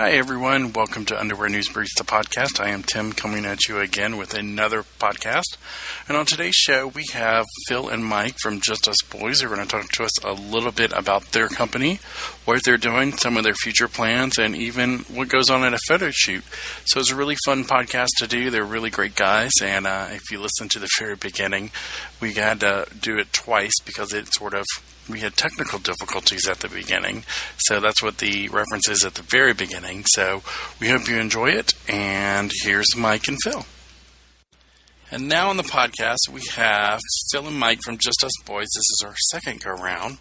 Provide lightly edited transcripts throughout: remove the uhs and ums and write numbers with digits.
Hi, everyone. Welcome to Underwear News Briefs, the podcast. I am Tim, coming at you again with another podcast. And on today's show, we have Phil and Mike from Justus, Boyz. They're going to talk to us a little bit about their company, what they're doing, some of their future plans, and even what goes on at a photo shoot. So it's a really fun podcast to do. They're really great guys. And if you listen to the very beginning, we had to do it twice because we had technical difficulties at the beginning. So that's what the reference is at the very beginning. So we hope you enjoy it. And here's Mike and Phil. And now on the podcast, we have Phil and Mike from Justus, Boyz. This is our second go-round.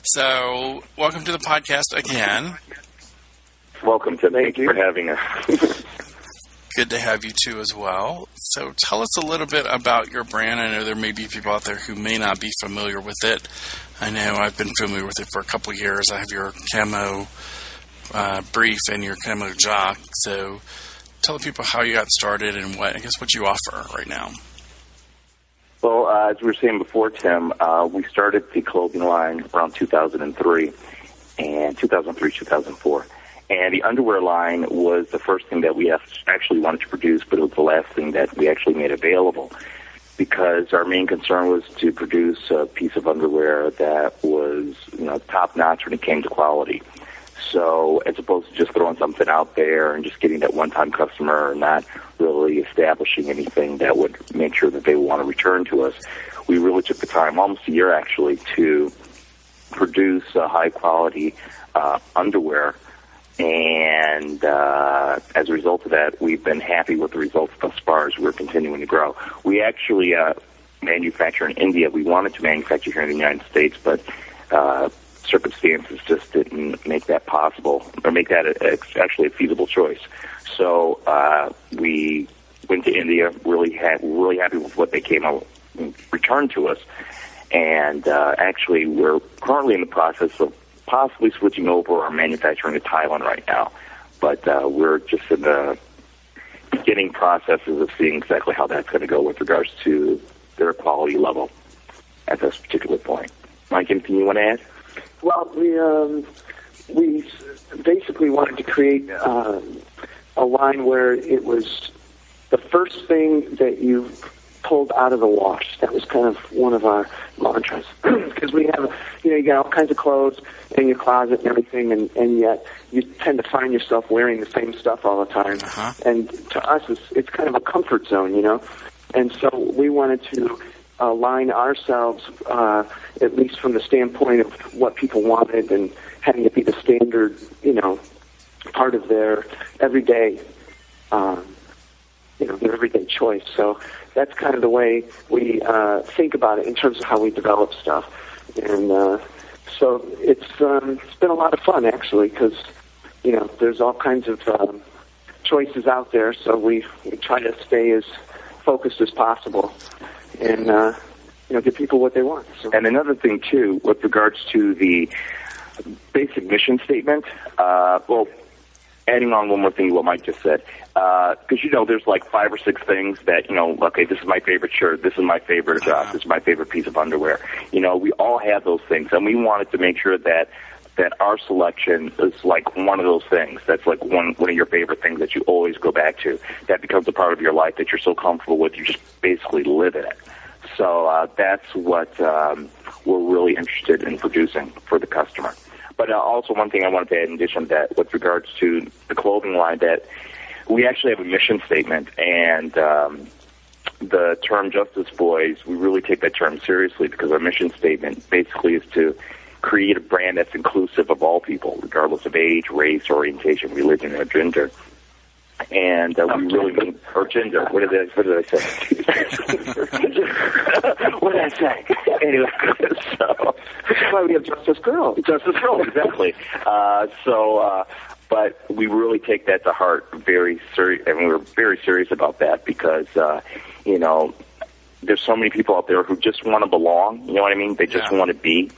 So welcome to the podcast again. Welcome to Thank you for having us. Good to have you too as well. So tell us a little bit about your brand. I know there may be people out there who may not be familiar with it. I know I've been familiar with it for a couple of years. I have your camo brief and your camo jock. So tell the people how you got started and what you offer right now. Well, as we were saying before, Tim, we started the clothing line around 2003 and 2004. And the underwear line was the first thing that we actually wanted to produce, but it was the last thing that we actually made available because our main concern was to produce a piece of underwear that was, top-notch when it came to quality. So as opposed to just throwing something out there and just getting that one-time customer and not really establishing anything that would make sure that they would want to return to us, we really took the time, almost a year actually, to produce high-quality underwear. And as a result of that, we've been happy with the results thus far as we're continuing to grow. We actually manufacture in India. We wanted to manufacture here in the United States, but circumstances just didn't make that possible or make that actually a feasible choice. So we went to India, really happy with what they came out and returned to us. And actually, we're currently in the process of possibly switching over our manufacturing to Thailand right now. But we're just in the beginning processes of seeing exactly how that's going to go with regards to their quality level at this particular point. Mike, anything you want to add? Well, we basically wanted to create a line where it was the first thing that you pulled out of the wash. That was kind of one of our mantras. Because we have, you got all kinds of clothes in your closet and everything, and yet you tend to find yourself wearing the same stuff all the time. Uh-huh. And to us, it's kind of a comfort zone, And so we wanted to align ourselves, at least from the standpoint of what people wanted and having it be the standard, part of their everyday, their everyday choice. So that's kind of the way we think about it in terms of how we develop stuff. And so it's been a lot of fun, actually, because, there's all kinds of choices out there. So we try to stay as focused as possible and, give people what they want. So. And another thing, too, with regards to the basic mission statement, adding on one more thing to what Mike just said, because, there's like 5 or 6 things that, okay, this is my favorite shirt, this is my favorite job, this is my favorite piece of underwear. We all have those things, and we wanted to make sure that our selection is like one of those things. That's like one of your favorite things that you always go back to. That becomes a part of your life that you're so comfortable with, you just basically live in it. So that's what we're really interested in producing for the customer. But also one thing I wanted to add in addition to that, with regards to the clothing line, that we actually have a mission statement, and the term Justus Boyz, we really take that term seriously because our mission statement basically is to create a brand that's inclusive of all people, regardless of age, race, orientation, religion, or gender. And we really mean, or gender. What did I say? What did I say? Anyway, so that's why we have Justus Girl. Justus Girl, exactly. But we really take that to heart, very serious, and we're very serious about that because there's so many people out there who just want to belong. You know what I mean? They just want to be.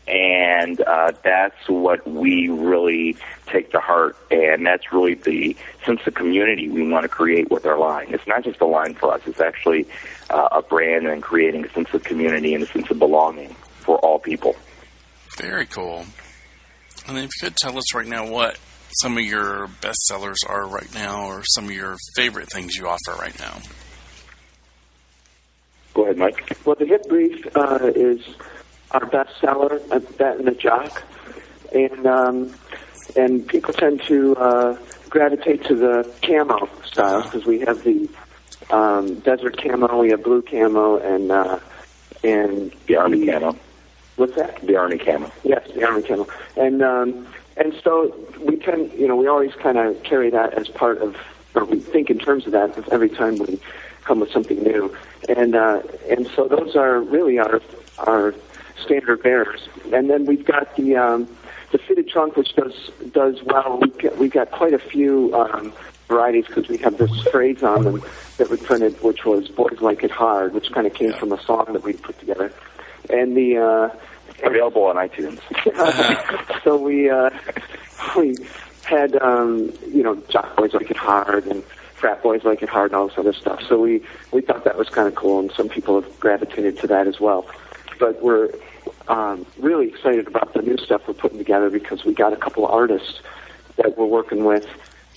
And that's what we really take to heart, and that's really the sense of community we want to create with our line. It's not just a line for us. It's actually a brand and creating a sense of community and a sense of belonging for all people. Very cool. And if you could tell us right now what some of your best sellers are right now, or some of your favorite things you offer right now. Go ahead, Mike. Well, the Hip Brief is our best seller, that and the Jock. And people tend to gravitate to the camo style because we have the desert camo, we have blue camo, and the Army camo. What's that? The Army camo. Yes, the Army camo. And so we tend, we always kind of carry that as part of, or we think in terms of that every time we come with something new. And so those are really our standard bearers. And then we've got the fitted trunk, which does well. We've got quite a few varieties because we have this phrase on them that we printed, which was "Boys Like It Hard," which kind of came from a song that we put together. And available on iTunes. So we had Jock Boys Like It Hard and Frat Boys Like It Hard and all this other stuff. So we thought that was kind of cool, and some people have gravitated to that as well. But we're really excited about the new stuff we're putting together because we got a couple of artists that we're working with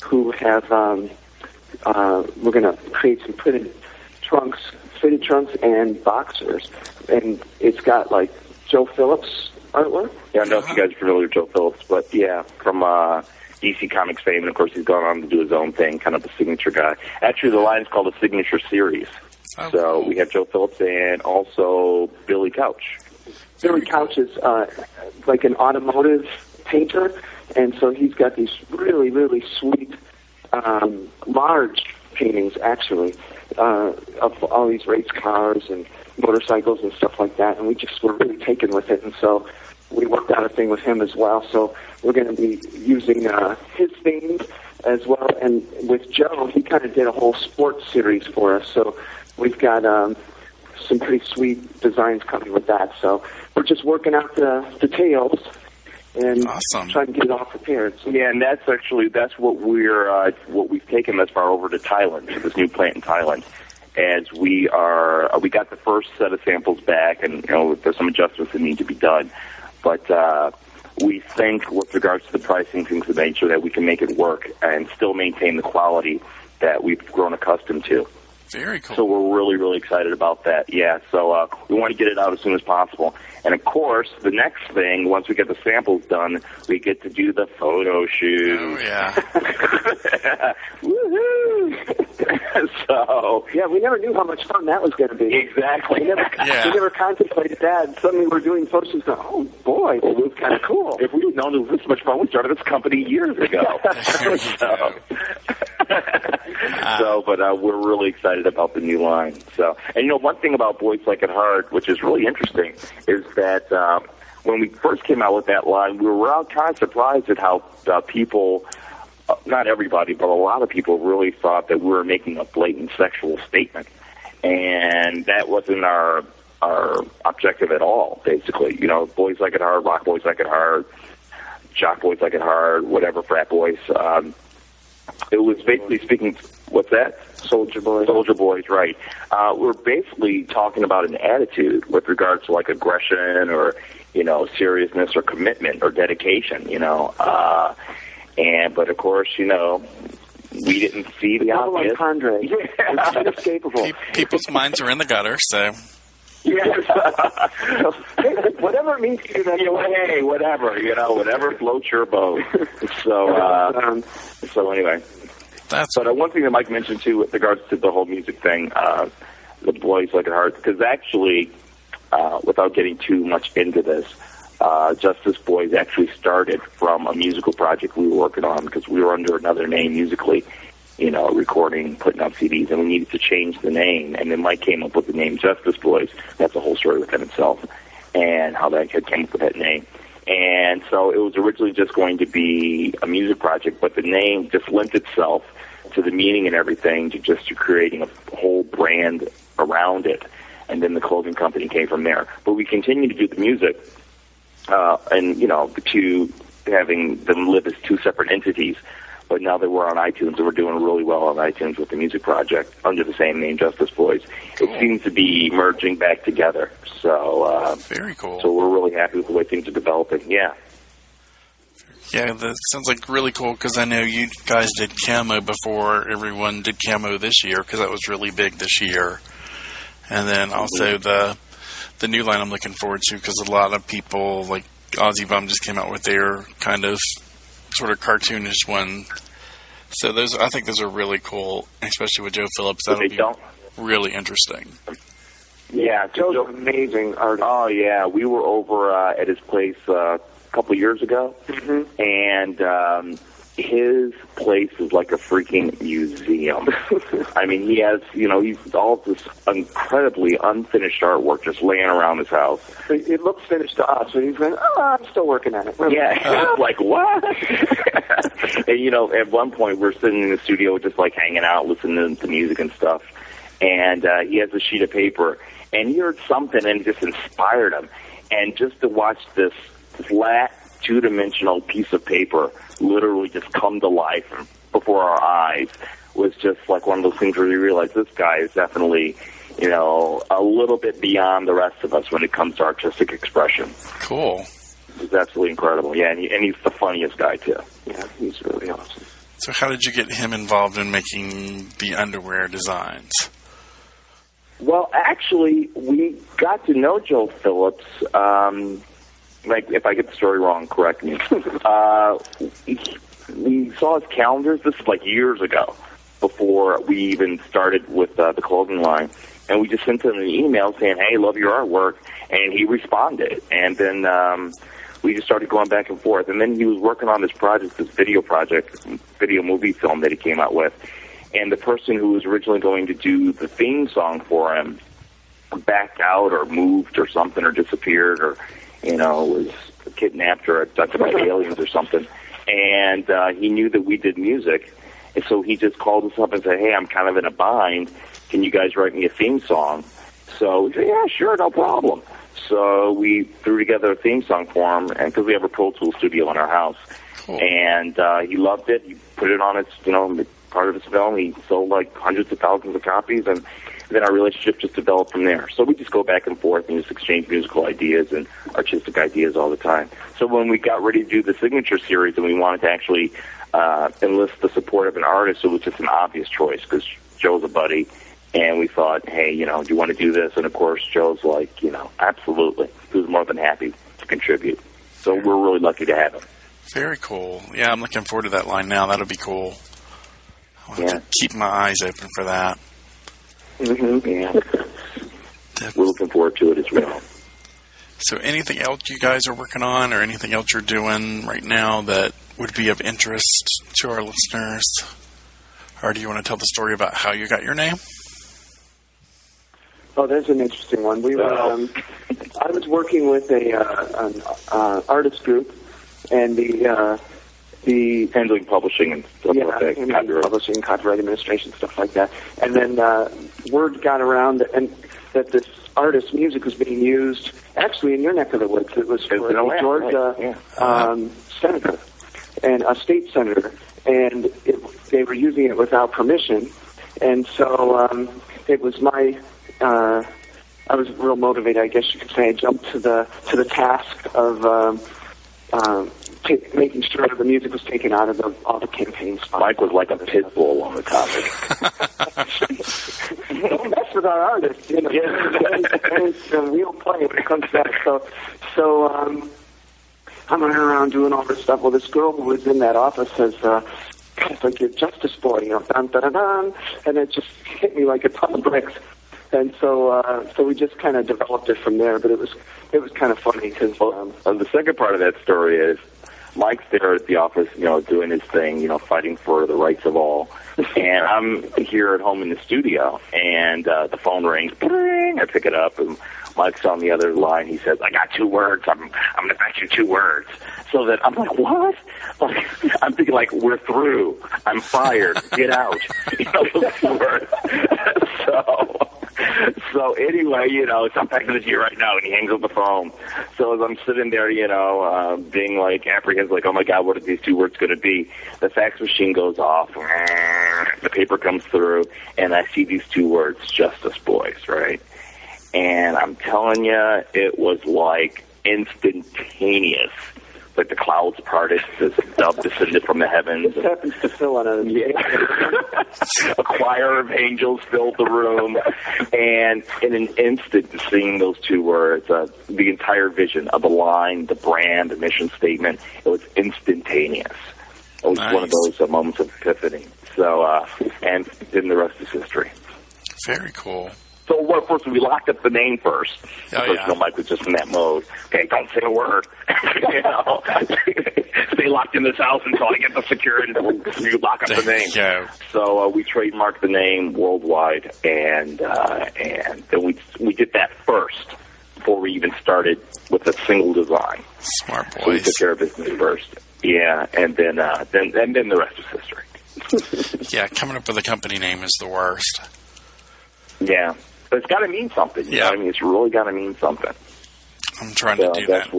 who have, we're going to create some fitted trunks and boxers. And it's got like Joe Phillips artwork. Yeah, I don't know if you guys are familiar with Joe Phillips, but yeah, from DC Comics fame, and of course he's gone on to do his own thing, kind of a signature guy. Actually, the line is called a Signature Series. Oh, so we have Joe Phillips and also Billy Couch. Billy Couch is like an automotive painter, and so he's got these really, really sweet, large paintings, actually, of all these race cars and motorcycles and stuff like that, and we just were really taken with it, and so we worked out a thing with him as well. So we're going to be using his themes as well, and with Joe, he kind of did a whole sports series for us, so we've got some pretty sweet designs coming with that. So we're just working out the details and awesome. Trying to get it all prepared. So, yeah, and that's what we've taken thus far over to Thailand, to this new plant in Thailand. As we got the first set of samples back, and there's some adjustments that need to be done, but we think with regards to the pricing, things of nature, that we can make it work and still maintain the quality that we've grown accustomed to. Very cool. So we're really, really excited about that. Yeah, so we want to get it out as soon as possible. And, of course, the next thing, once we get the samples done, we get to do the photo shoot. Oh, yeah. Woohoo! So, yeah, we never knew how much fun that was going to be. Exactly. We never contemplated that. And suddenly we're doing photo shoots. Oh, boy, it was kind of cool. If we'd known it was this much fun, we started this company years ago. But we're really excited about the new line. So, and one thing about Boys Like It Hard, which is really interesting, is that when we first came out with that line, we were all kind of surprised at how people, not everybody, but a lot of people really thought that we were making a blatant sexual statement, and that wasn't our objective at all. Basically, Boys Like It Hard, Rock Boys Like It Hard, Jock Boys Like It Hard, whatever, Frat Boys. It was basically speaking. What's that? Soldier Boys. Soldier Boys, right. We're basically talking about an attitude with regards to like aggression or, seriousness or commitment or dedication, but of course, we didn't see the obvious. Andre. It's inescapable. People's minds are in the gutter, so. Yes. Whatever it means to you, hey, whatever, whatever floats your boat. So anyway. But one thing that Mike mentioned, too, with regards to the whole music thing, the Boys Like It Hard, because actually, without getting too much into this, Justus Boyz actually started from a musical project we were working on because we were under another name musically, recording, putting out CDs, and we needed to change the name. And then Mike came up with the name Justus Boyz. That's a whole story within itself, and how that came up with that name. And so it was originally just going to be a music project, but the name just lent itself to the meaning and everything, to creating a whole brand around it. And then the clothing company came from there. But we continue to do the music, and, to having them live as two separate entities. But now that we're on iTunes, and we're doing really well on iTunes with the music project under the same name, Justus Boyz, it seems to be merging back together. So very cool. So we're really happy with the way things are developing. Yeah. Yeah, that sounds like really cool because I know you guys did camo before everyone did camo this year because that was really big this year. And then also the new line I'm looking forward to because a lot of people, like Ozzy Bum just came out with their kind of sort of cartoonish one. So I think those are really cool, especially with Joe Phillips. That'll be really interesting. Yeah, Joe's an amazing artist. Oh, yeah. We were over at his place a couple years ago, and his place is like a freaking museum. I mean, he has, he's all this incredibly unfinished artwork just laying around his house. It looks finished to us, and he's going, I'm still working on it. Yeah, like, what? And, at one point, we're sitting in the studio just, like, hanging out, listening to music and stuff, and he has a sheet of paper, and he heard something, and it just inspired him. And just to watch this flat, two-dimensional piece of paper literally just come to life before our eyes was just like one of those things where you realize this guy is definitely, a little bit beyond the rest of us when it comes to artistic expression. Cool. It's absolutely incredible. Yeah, and he's the funniest guy, too. Yeah, he's really awesome. So how did you get him involved in making the underwear designs? Well, actually, we got to know Joe Phillips. If I get the story wrong, correct me. We saw his calendars. This is like years ago, before we even started with the clothing line, and we just sent him an email saying, "Hey, love your artwork," and he responded. And then we just started going back and forth. And then he was working on this project, this video movie film that he came out with. And the person who was originally going to do the theme song for him backed out or moved or something or disappeared or, was kidnapped or abducted by aliens or something. And he knew that we did music. And so he just called us up and said, "Hey, I'm kind of in a bind. Can you guys write me a theme song?" So we said, "Yeah, sure, no problem." So we threw together a theme song for him, and because we have a Pro Tools studio in our house. Cool. And he loved it. He put it on its, part of his film. He sold like hundreds of thousands of copies, and then our relationship just developed from there. So we just go back and forth and just exchange musical ideas and artistic ideas all the time. So when we got ready to do the signature series and we wanted to actually enlist the support of an artist, it was just an obvious choice because Joe's a buddy, and we thought, hey, do you want to do this? And of course, Joe's like, absolutely. He was more than happy to contribute. So we're really lucky to have him. Very cool. Yeah, I'm looking forward to that line now. That'll be cool. I'll have to keep my eyes open for that. Yeah. We're looking forward to it as well. So anything else you guys are working on or anything else you're doing right now that would be of interest to our listeners? Or do you want to tell the story about how you got your name? Oh, there's an interesting one. We were, I was working with an artist group, and the handling publishing and stuff like that. Publishing, copyright administration, stuff like that. And then word got around that this artist's music was being used actually in your neck of the woods. It was for a Georgia senator and a state senator, and they were using it without permission. And so it was my. I was real motivated, I guess you could say. I jumped to the task of making sure the music was taken out of all the campaign spots. Mike was like a pit bull on the topic. Don't mess with our artists, It's a real play when it comes to that. So I'm running around doing all this stuff. Well, this girl who was in that office says, "It's like your Justus boy, dun dun dun," and it just hit me like a ton of bricks. And so we just kind of developed it from there. But it was kind of funny because the second part of that story is Mike's there at the office, doing his thing, fighting for the rights of all. And I'm here at home in the studio, and the phone rings. Bling! I pick it up, and Mike's on the other line. He says, "I got 2 words. I'm going to bet you 2 words." So that I'm like, what? I'm thinking like, we're through. I'm fired. Get out. Those 2 words. So anyway, so I'm packing this here right now, and he hangs up the phone. So as I'm sitting there, being like apprehensive, like, oh my God, what are these 2 words going to be? The fax machine goes off, the paper comes through, and I see these 2 words, Justus Boys, right? And I'm telling you, it was like instantaneous like the clouds parted, the dove descended from the heavens. This happens to Phil on a a choir of angels filled the room, and in an instant, seeing those two words, the entire vision of the line, the brand, the mission statement, it was instantaneous. It was one of those moments of epiphany. So, and then the rest is history. Very cool. So, well, of course, we locked up the name first. Mike was just in that mode. Okay, don't say a word. Stay locked in this house until I get the security. You lock up the name. Yeah. So we trademarked the name worldwide, and then we did that first before we even started with a single design. Smart boys. So we took care of business first. Yeah, and then the rest is history. Yeah, coming up with a company name is the worst. Yeah. But it's got to mean something. You know what I mean? It's really got to mean something. I'm trying to do that.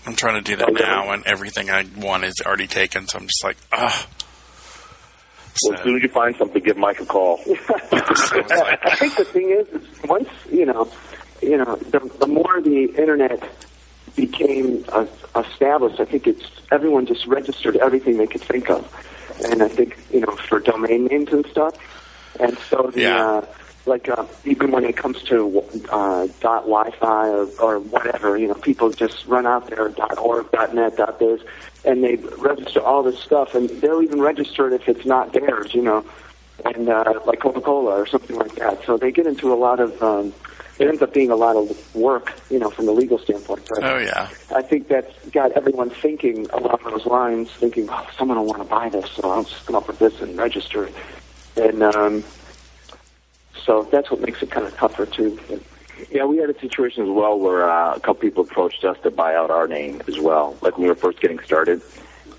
I'm trying to do that now, and everything I want is already taken, so I'm just like, ugh. Well, as soon as you find something, give Mike a call. I think the thing is once, the more the Internet became established, I think everyone just registered everything they could think of. And I think, for domain names and stuff. And so even when it comes to .wi-fi or whatever, people just run out there, .org, .net, .biz, and they register all this stuff, and they'll even register it if it's not theirs, and like Coca-Cola or something like that. So they get into a lot of, it ends up being a lot of work, from the legal standpoint. But I think that's got everyone thinking along those lines, thinking, oh, someone will want to buy this, so I'll just come up with this and register it. And so that's what makes it kind of tougher, too. Yeah, we had a situation as well where a couple people approached us to buy out our name as well, like when we were first getting started.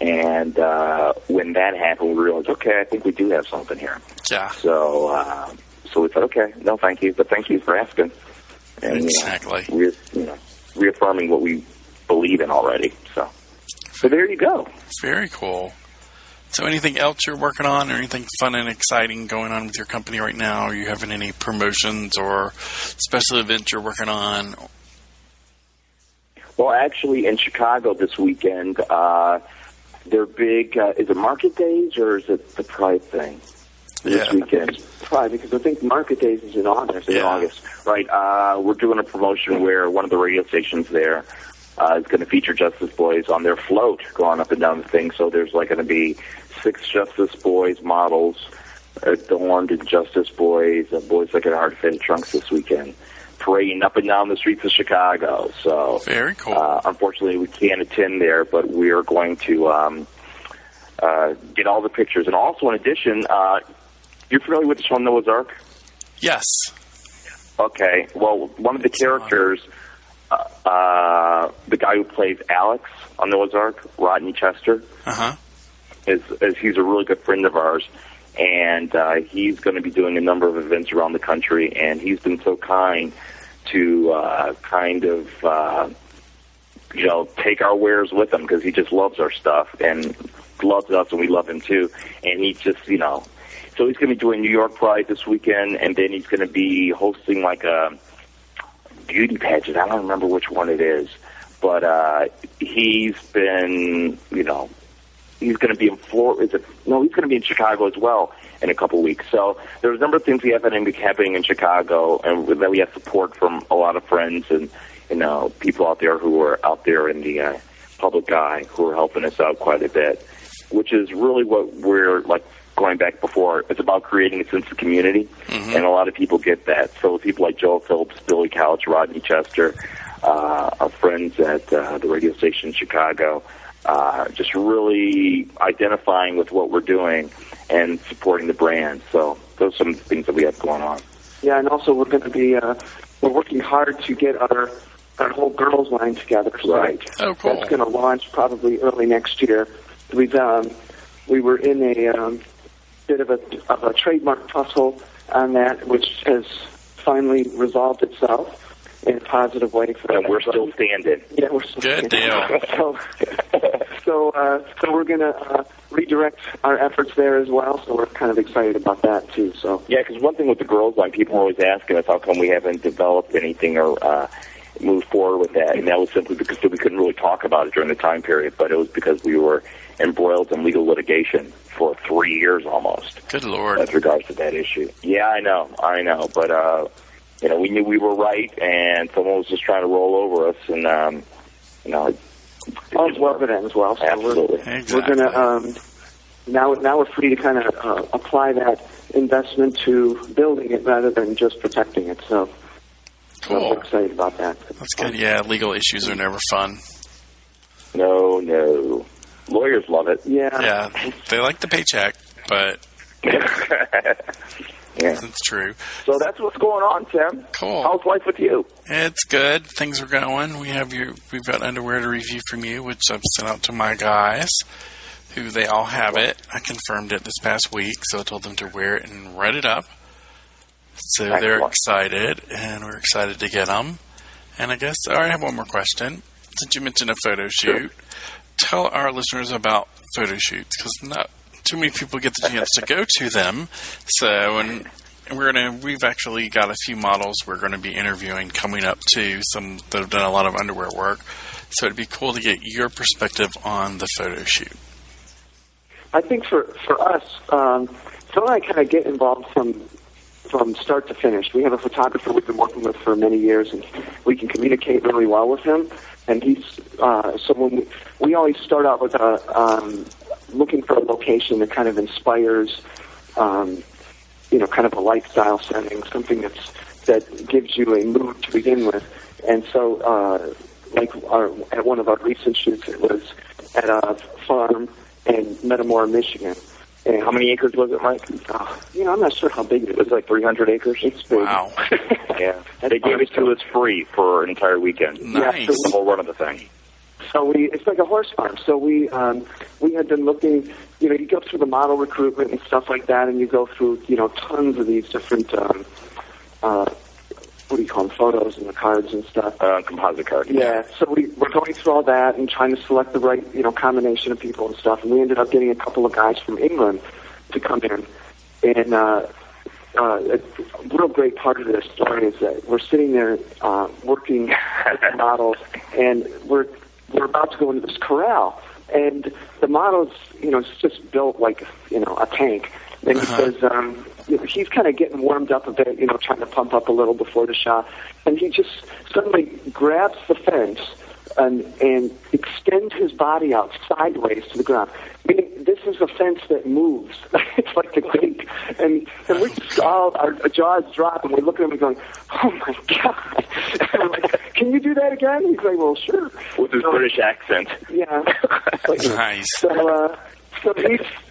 And when that happened, we realized, okay, I think we do have something here. Yeah. So we thought, okay, no, thank you, but thank you for asking. And, exactly. We're reaffirming what we believe in already. So there you go. Very cool. So anything else you're working on, or anything fun and exciting going on with your company right now? Are you having any promotions or special events you're working on? Well, actually, in Chicago this weekend, they're big. Is it Market Days or is it the Pride thing? This weekend. Pride, because I think Market Days is in August. Right. We're doing a promotion where one of the radio stations there is going to feature Justus Boyz on their float going up and down the thing. So there's going to be 6 Justus Boyz models adorned in Justus Boyz, boys like in hard-fitted trunks this weekend, parading up and down the streets of Chicago. So very cool. Unfortunately, we can't attend there, but we are going to get all the pictures. And also, in addition, you're familiar with the show Noah's Ark? Yes. Okay. Well, one of the characters, the guy who plays Alex on Noah's Ark, Rodney Chester, is he's a really good friend of ours, and he's going to be doing a number of events around the country, and he's been so kind to take our wares with him because he just loves our stuff and loves us, and we love him too. And he just, so he's going to be doing New York Pride this weekend, and then he's going to be hosting like a beauty pageant. I don't remember which one it is, but he's been, he's going to be in Florida. He's going to be in Chicago as well in a couple weeks. So there's a number of things happening in Chicago, and that we have support from a lot of friends and people out there who are out there in the public eye who are helping us out quite a bit, which is really what we're like. Going back before, it's about creating a sense of community, and a lot of people get that. So people like Joel Phillips, Billy Couch, Rodney Chester, our friends at the radio station in Chicago, just really identifying with what we're doing and supporting the brand. So those are some of the things that we have going on. Yeah, and also we're going to be we're working hard to get our whole girls line together. So right. Oh, cool. That's going to launch probably early next year. We were in a bit of a trademark tussle on that, which has finally resolved itself in a positive way for and we're still standing. Yeah, we're still good standing. Deal. So we're going to redirect our efforts there as well. So we're kind of excited about that too. So yeah, because one thing with the girls line, people are always asking us how come we haven't developed anything or move forward with that. And that was simply because we couldn't really talk about it during the time period, but it was because we were embroiled in legal litigation for 3 years almost. Good Lord. With regards to that issue. Yeah, I know. But, we knew we were right, and someone was just trying to roll over us, and, all's well that ends well. So absolutely. We're going to, now we're free to kind of apply that investment to building it rather than just protecting it. So cool. I'm excited about that. That's good. Yeah, legal issues are never fun. No. Lawyers love it. Yeah, they like the paycheck, but yeah, that's true. So that's what's going on, Tim. Cool. How's life with you? It's good. Things are going. We've got underwear to review from you, which I've sent out to my guys, who they all have it. I confirmed it this past week, so I told them to wear it and write it up. So Excellent. They're excited, and we're excited to get them. And I guess I have one more question. Since you mentioned a photo shoot, tell our listeners about photo shoots, because not too many people get the chance to go to them. So, and we've actually got a few models we're going to be interviewing coming up too, some that have done a lot of underwear work. So it'd be cool to get your perspective on the photo shoot. I think for us, Phil and I kind of get involved from start to finish. We have a photographer we've been working with for many years, and we can communicate really well with him. And he's so when we always start out with looking for a location that kind of inspires, kind of a lifestyle setting, something that gives you a mood to begin with. And so, at one of our recent shoots, it was at a farm in Metamora, Michigan. And how many acres was it, Mike? I'm not sure how big it is. It was like 300 acres. It's big. Wow. Yeah. They gave it to us free for an entire weekend. Nice. The whole run of the thing. So it's like a horse farm. So we had been looking, you go through the model recruitment and stuff like that, and you go through, tons of these different, what do you call them, photos and the cards and stuff. Composite cards. Yeah, so we're going through all that and trying to select the right, combination of people and stuff. And we ended up getting a couple of guys from England to come in. And a real great part of this story is that we're sitting there working with the models, and we're about to go into this corral. And the model's, it's just built like, a tank. And he says, he's kind of getting warmed up a bit, trying to pump up a little before the shot. And he just suddenly grabs the fence and extends his body out sideways to the ground. Meaning, this is a fence that moves. It's like the Greek. And we just all, our jaws drop, and we look at him and going, oh, my God. And I'm like, can you do that again? He's like, well, sure. With his British accent. Yeah. Nice. So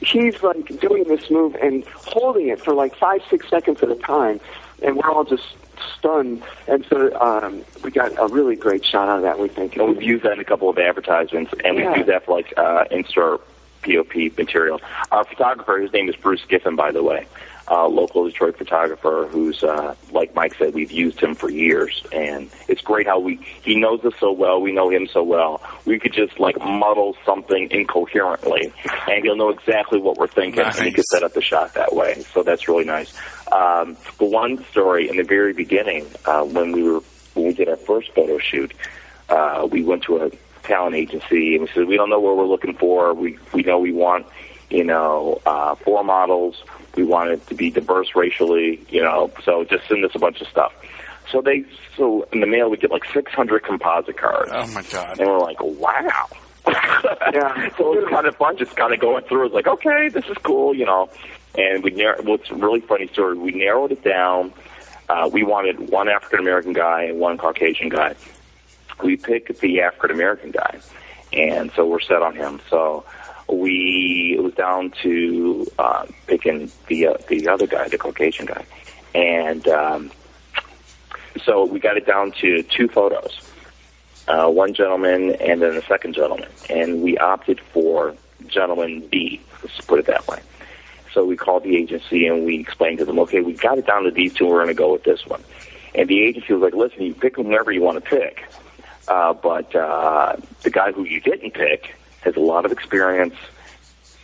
he's like doing this move and holding it for like 5-6 seconds at a time, and we're all just stunned. And so we got a really great shot out of that, we think. And we've used that in a couple of advertisements, and we've used that for like in-store POP material. Our photographer, his name is Bruce Giffen, by the way, local Detroit photographer who's, like Mike said, we've used him for years, and it's great how he knows us so well, we know him so well. We could just like muddle something incoherently, and he'll know exactly what we're thinking, nice. And he could set up the shot that way. So that's really nice. But one story in the very beginning, when we did our first photo shoot, we went to a talent agency, and we said, we don't know what we're looking for. We know we want, 4 models. We want it to be diverse racially, so just send us a bunch of stuff. So in the mail we get like 600 composite cards. Oh my God. And we're like, wow. Yeah. So it was kind of fun just kind of going through. It's like, okay, this is cool, And it's a really funny story. We narrowed it down. We wanted one African-American guy and one Caucasian guy. We picked the African-American guy, and so we're set on him. So it was down to picking the other guy, the Caucasian guy. And so we got it down to 2 photos, one gentleman and then a second gentleman. And we opted for gentleman B, let's put it that way. So we called the agency and we explained to them, okay, we got it down to these 2, we're going to go with this one. And the agency was like, listen, you pick whomever you want to pick. But the guy who you didn't pick has a lot of experience,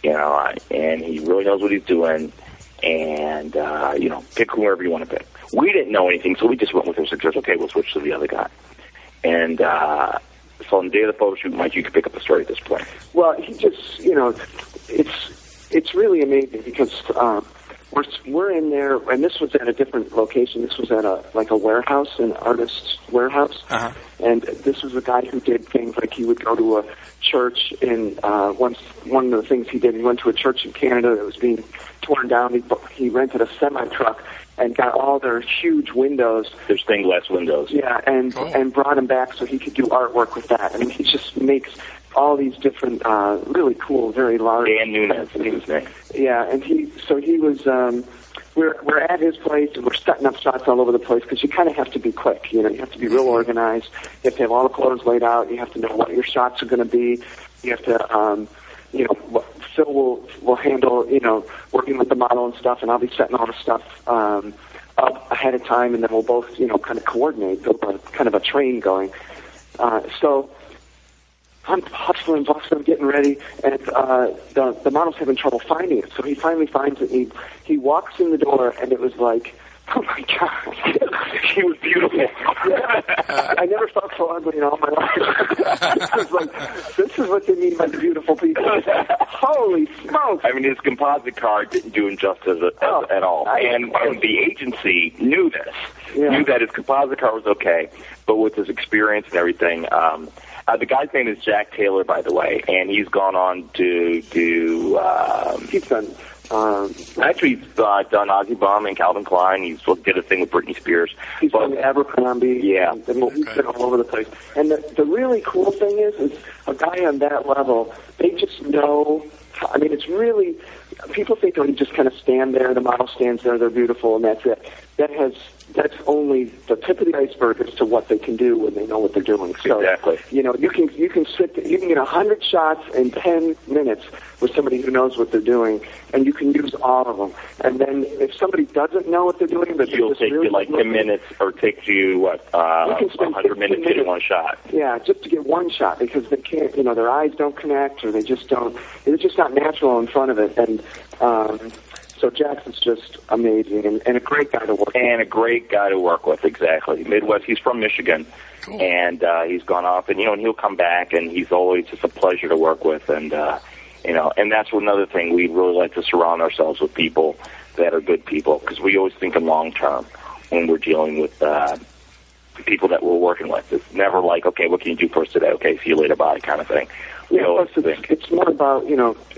and he really knows what he's doing, and, pick whoever you want to pick. We didn't know anything, so we just went with him and said, okay, we'll switch to the other guy. And so on the day of the photo shoot, Mike, you can pick up the story at this point. Well, he just, it's really amazing because we're in there, and this was at a different location. This was at a warehouse, an artist's warehouse. Uh-huh. And this was a guy who did things like he would go to a church in one of the things he did, he went to a church in Canada that was being torn down. He rented a semi-truck and got all their huge windows. Their stained glass windows. Yeah, and brought them back so he could do artwork with that. I mean, he just makes all these different, really cool, very large. Dan Nunes is his name. Yeah, and he was. We're at his place and we're setting up shots all over the place because you kind of have to be quick. You have to be real organized. You have to have all the clothes laid out. You have to know what your shots are going to be. You have to, Phil will handle, working with the model and stuff, and I'll be setting all the stuff up ahead of time, and then we'll both, kind of coordinate, build kind of a train going. So I'm hustling, bustling, getting ready, and the model's having trouble finding it. So he finally finds it, and he walks in the door, and it was like, oh my God, she was beautiful. I never felt so ugly in all my life. I was like, this is what they mean by the beautiful people. Holy smokes. I mean, his composite card didn't do him justice at all. And the agency knew this, knew that his composite card was okay, but with his experience and everything, the guy's name is Jack Taylor, by the way, and he's gone on to do... he's done... actually, he's done Ozzy Bum and Calvin Klein. He's did a thing with Britney Spears. He's done Abercrombie. Yeah. And he's been all over the place. And the really cool thing is a guy on that level, they just know... I mean, it's really... People think, you just kind of stand there, the model stands there, they're beautiful, and that's it. That's only the tip of the iceberg as to what they can do when they know what they're doing. So, exactly. You can get 100 shots in 10 minutes with somebody who knows what they're doing, and you can use all of them. And then if somebody doesn't know what they're doing, but it'll take you like 10 minutes, or takes you 100 minutes to get one shot. Yeah, just to get one shot, because they can't. Their eyes don't connect, or they just don't. It's just not natural in front of it, and. So Jackson's just amazing and a great guy to work with. And a great guy to work with, exactly. Midwest, he's from Michigan. Cool. And he's gone off, and and he'll come back, and he's always just a pleasure to work with. And and that's another thing, we really like to surround ourselves with people that are good people, because we always think in long term when we're dealing with people that we're working with. It's never like, okay, what can you do for us today? Okay, see you later, bye, kind of thing. It's more about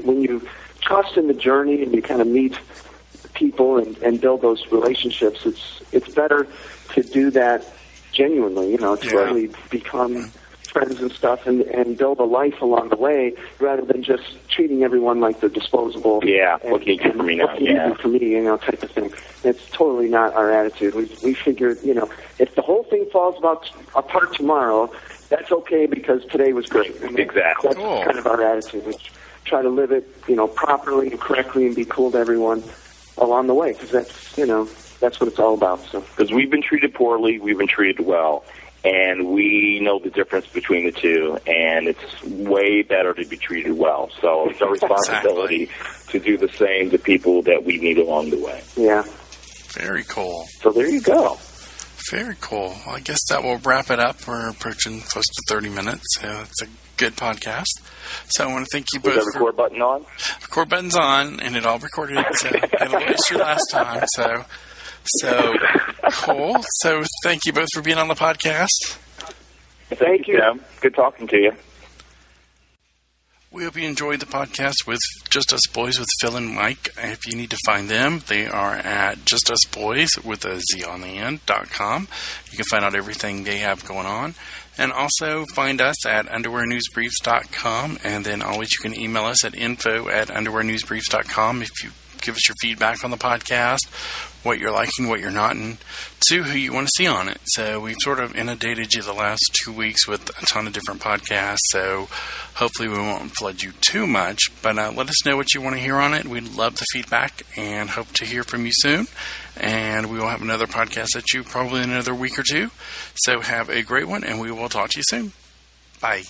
when you trust in the journey and you kind of meet people and build those relationships, it's better to do that genuinely, to really become friends and stuff and build a life along the way, rather than just treating everyone like they're disposable. Yeah, what can you do for me now? What can you do for me, type of thing. It's totally not our attitude. We figured, if the whole thing falls apart tomorrow, that's okay, because today was great. Exactly. That's kind of our attitude. We try to live it, properly and correctly, and be cool to everyone along the way, because that's what it's all about. So, because we've been treated poorly, we've been treated well, and we know the difference between the two, and it's way better to be treated well. So it's our responsibility to do the same to people that we meet along the way. Yeah. Very cool. So there you go. Very cool. Well, I guess that will wrap it up. We're approaching close to 30 minutes. So it's a good podcast. So I want to thank you both. Was the record button on? Record button's on, and it all recorded. So it'll issue last time. So cool. So thank you both for being on the podcast. Thank you, Tim. Good talking to you. We hope you enjoyed the podcast with Just Us Boys with Phil and Mike. If you need to find them, they are at justusboys with a Z on the end.com. You can find out everything they have going on. And also find us at underwearnewsbriefs.com. And then always you can email us at info@underwearnewsbriefs.com if you give us your feedback on the podcast, what you're liking, what you're not, and two, who you want to see on it. So we've sort of inundated you the last 2 weeks with a ton of different podcasts, so hopefully we won't flood you too much, but let us know what you want to hear on it. We'd love the feedback and hope to hear from you soon, and we will have another podcast at you probably in another week or two. So have a great one, and we will talk to you soon. Bye.